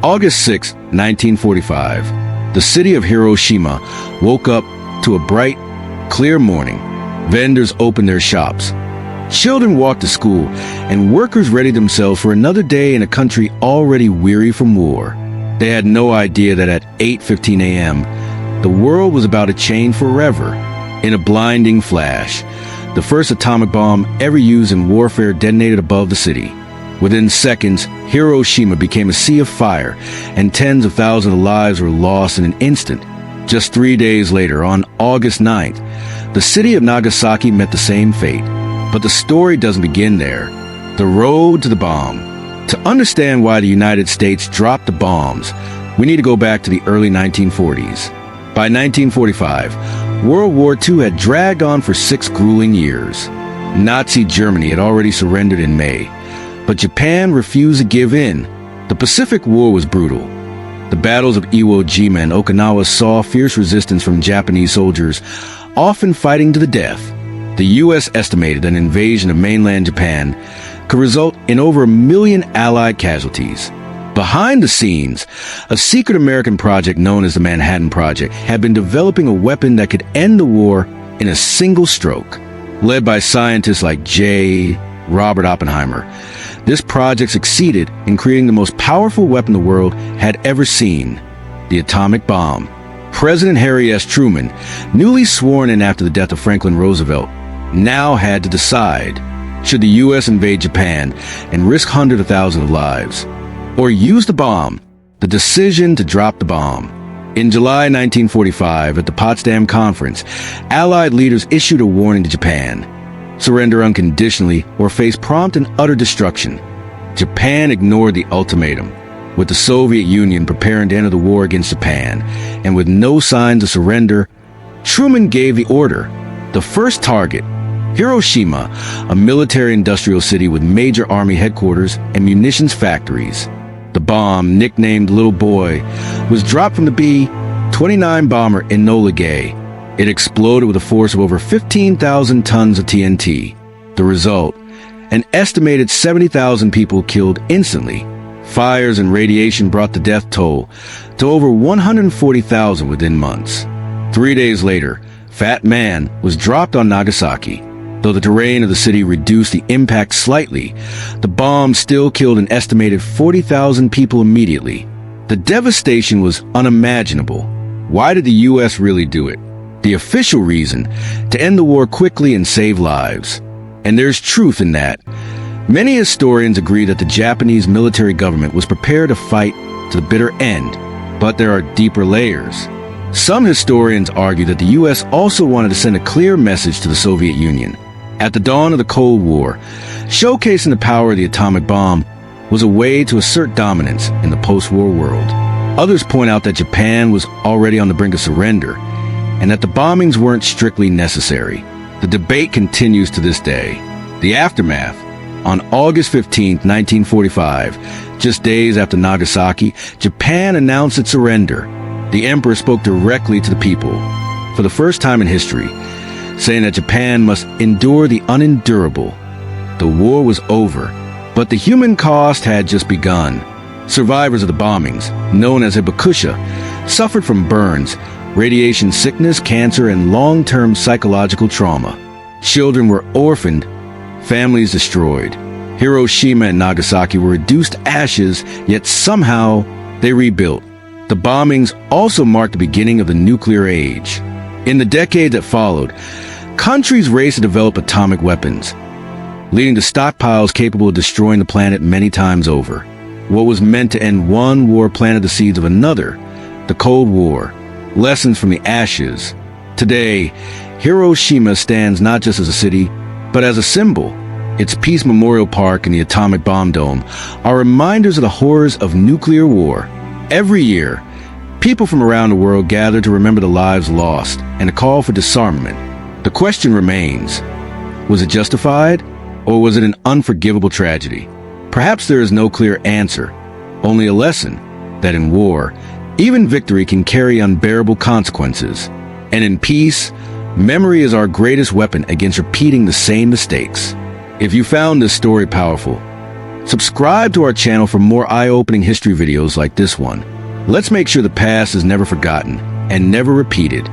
August 6, 1945, the city of Hiroshima woke up to a bright, clear morning. Vendors opened their shops. Children walked to school, and workers readied themselves for another day in a country already weary from war. They had no idea that at 8:15 a.m., the world was about to change forever. In a blinding flash, the first atomic bomb ever used in warfare detonated above the city. Within seconds, Hiroshima became a sea of fire, and tens of thousands of lives were lost in an instant. Just 3 days later, on August 9th, the city of Nagasaki met the same fate. But the story doesn't begin there. The road to the bomb. To understand why the United States dropped the bombs, we need to go back to the early 1940s. By 1945, World War II had dragged on for 6 grueling years. Nazi Germany had already surrendered in May, but Japan refused to give in. The Pacific War was brutal. The battles of Iwo Jima and Okinawa saw fierce resistance from Japanese soldiers, often fighting to the death. The U.S. estimated an invasion of mainland Japan could result in over 1 million Allied casualties. Behind the scenes, a secret American project known as the Manhattan Project had been developing a weapon that could end the war in a single stroke. Led by scientists like J. Robert Oppenheimer, this project succeeded in creating the most powerful weapon the world had ever seen, the atomic bomb. President Harry S. Truman, newly sworn in after the death of Franklin Roosevelt, now had to decide, should the U.S. invade Japan and risk hundreds of thousands of lives, or use the bomb, the decision to drop the bomb. In July 1945, at the Potsdam Conference, Allied leaders issued a warning to Japan: surrender unconditionally or face prompt and utter destruction. Japan ignored the ultimatum, with the Soviet Union preparing to enter the war against Japan, and with no signs of surrender, Truman gave the order. The first target, Hiroshima, a military-industrial city with major army headquarters and munitions factories. The bomb, nicknamed Little Boy, was dropped from the B-29 bomber Enola Gay. It exploded with a force of over 15,000 tons of TNT. The result, an estimated 70,000 people killed instantly. Fires and radiation brought the death toll to over 140,000 within months. 3 days later, Fat Man was dropped on Nagasaki. Though the terrain of the city reduced the impact slightly, the bomb still killed an estimated 40,000 people immediately. The devastation was unimaginable. Why did the U.S. really do it? The official reason: to end the war quickly and save lives. And there's truth in that. Many historians agree that the Japanese military government was prepared to fight to the bitter end, but there are deeper layers. Some historians argue that the U.S. also wanted to send a clear message to the Soviet Union. At the dawn of the Cold War, showcasing the power of the atomic bomb was a way to assert dominance in the post-war world. Others point out that Japan was already on the brink of surrender, and that the bombings weren't strictly necessary. The debate continues to this day. The aftermath. On August 15, 1945, just days after Nagasaki, Japan announced its surrender. The emperor spoke directly to the people, for the first time in history, saying that Japan must endure the unendurable. The war was over, but the human cost had just begun. Survivors of the bombings, known as hibakusha, suffered from burns, radiation sickness, cancer, and long-term psychological trauma. Children were orphaned, families destroyed. Hiroshima and Nagasaki were reduced to ashes, yet somehow they rebuilt. The bombings also marked the beginning of the nuclear age. In the decade that followed, countries raced to develop atomic weapons, leading to stockpiles capable of destroying the planet many times over. What was meant to end one war planted the seeds of another: the Cold War. Lessons from the ashes. Today, Hiroshima stands not just as a city, but as a symbol. Its Peace Memorial Park and the Atomic Bomb Dome are reminders of the horrors of nuclear war. Every year, people from around the world gather to remember the lives lost and to call for disarmament. The question remains, was it justified, or was it an unforgivable tragedy? Perhaps there is no clear answer, only a lesson that in war, even victory can carry unbearable consequences. And in peace, memory is our greatest weapon against repeating the same mistakes. If you found this story powerful, Subscribe to our channel for more eye-opening history videos like this one. Let's make sure the past is never forgotten and never repeated.